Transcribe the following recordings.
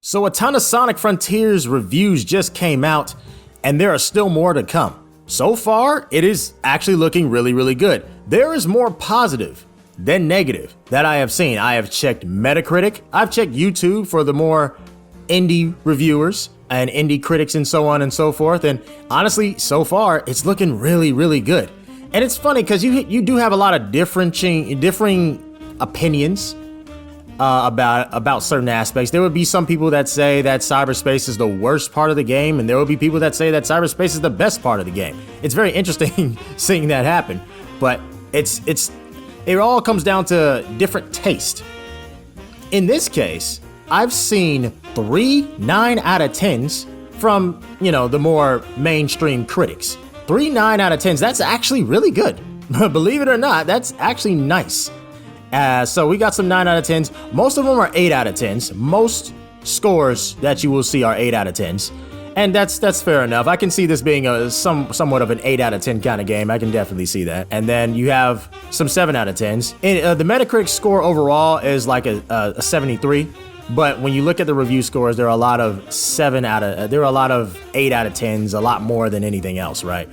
So a ton of Sonic Frontiers reviews just came out, and there are still more to come. So far, it is actually looking really good. There is more positive than negative that I have seen. I have checked Metacritic, I've checked YouTube for the more indie reviewers and indie critics and so on and so forth, and honestly, so far, it's looking really good. And it's funny because you do have a lot of differing opinions about certain aspects. There would be some people that say that cyberspace is the worst part of the game, and there will be people that say that cyberspace is the best part of the game. It's very interesting seeing that happen, but it all comes down to different taste. In this case, I've seen 3 9 out of 10s from, the more mainstream critics. 3 9 out of 10s, that's actually really good. Believe it or not, that's actually nice. So we got some 9 out of 10s. Most of them are 8 out of 10s. Most scores that you will see are 8 out of 10s. And that's fair enough. I can see this being somewhat of an 8 out of 10 kind of game. I can definitely see that. And then you have some 7 out of 10s. The Metacritic score overall is like a 73. But when you look at the review scores, there are a lot of 8 out of 10s, a lot more than anything else, right?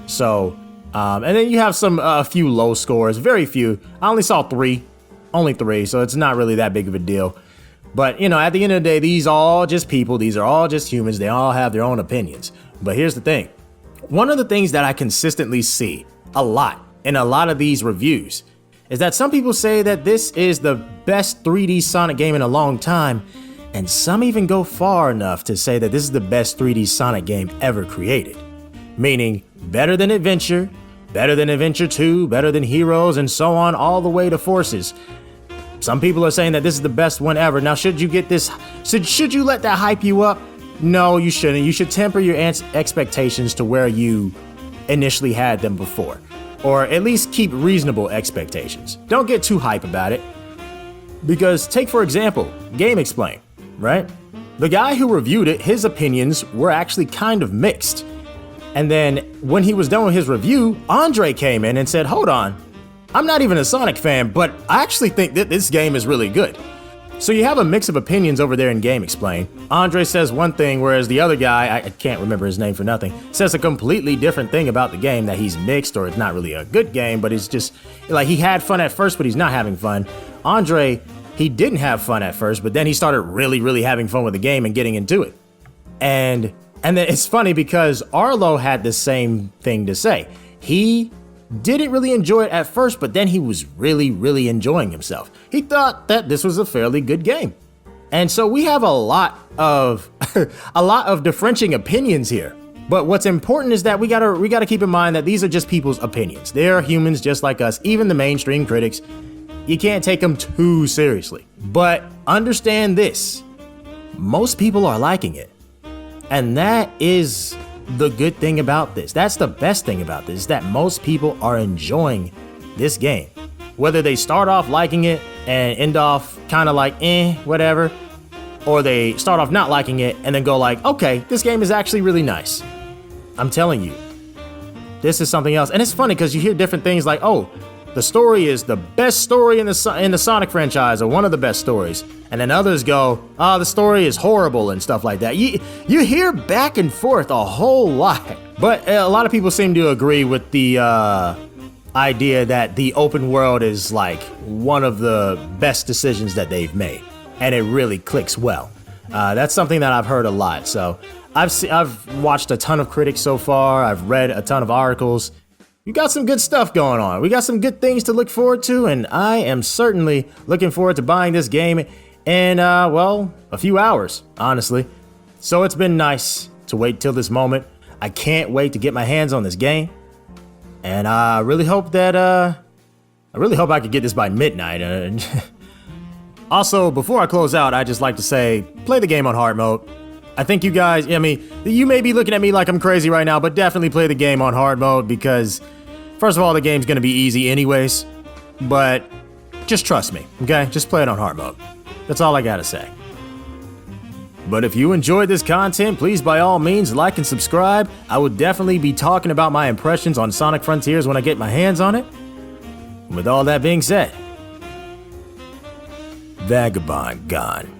So, and then you have a few low scores, very few. I only saw only 3, so it's not really that big of a deal. But, at the end of the day, these are all just people. These are all just humans. They all have their own opinions. But here's the thing. One of the things that I consistently see a lot in a lot of these reviews is that some people say that this is the best 3D Sonic game in a long time, and some even go far enough to say that this is the best 3D Sonic game ever created. Meaning, better than Adventure 2, better than Heroes, and so on, all the way to Forces. Some people are saying that this is the best one ever. Now, should you let that hype you up? No, you shouldn't. You should temper your expectations to where you initially had them before. Or at least keep reasonable expectations. Don't get too hype about it. Because take, for example, GameXplain, right? The guy who reviewed it, his opinions were actually kind of mixed. And then when he was done with his review, Andre came in and said, hold on, I'm not even a Sonic fan, but I actually think that this game is really good. So you have a mix of opinions over there in GameXplain. Andre says one thing, whereas the other guy, I can't remember his name for nothing, says a completely different thing about the game, that he's mixed, or it's not really a good game, but it's just, like, he had fun at first, but he's not having fun. Andre, he didn't have fun at first, but then he started really having fun with the game and getting into it. And then it's funny because Arlo had the same thing to say. He didn't really enjoy it at first, but then he was really enjoying himself. He thought that this was a fairly good game. And so we have a lot of differentiating opinions here. But what's important is that we gotta keep in mind that these are just people's opinions. They're humans just like us, even the mainstream critics. You can't take them too seriously. But understand this, most people are liking it. And that is the good thing about this. That's the best thing about this, is that most people are enjoying this game. Whether they start off liking it and end off kind of like, whatever, or they start off not liking it and then go like, okay, this game is actually really nice. I'm telling you, this is something else. And it's funny because you hear different things like, oh, the story is the best story in the Sonic franchise, or one of the best stories. And then others go, the story is horrible and stuff like that. You hear back and forth a whole lot. But a lot of people seem to agree with the idea that the open world is like one of the best decisions that they've made. And it really clicks well. That's something that I've heard a lot. So I've watched a ton of critics so far. I've read a ton of articles. We got some good stuff going on. We got some good things to look forward to, and I am certainly looking forward to buying this game in, a few hours, honestly. So it's been nice to wait till this moment. I can't wait to get my hands on this game, and I really hope I could get this by midnight. Also, before I close out, I'd just like to say, play the game on hard mode. I think you guys, you may be looking at me like I'm crazy right now, but definitely play the game on hard mode because, first of all, the game's gonna be easy anyways, but just trust me, okay? Just play it on hard mode. That's all I gotta say. But if you enjoyed this content, please by all means like and subscribe. I will definitely be talking about my impressions on Sonic Frontiers when I get my hands on it. And with all that being said, Vagabond gone.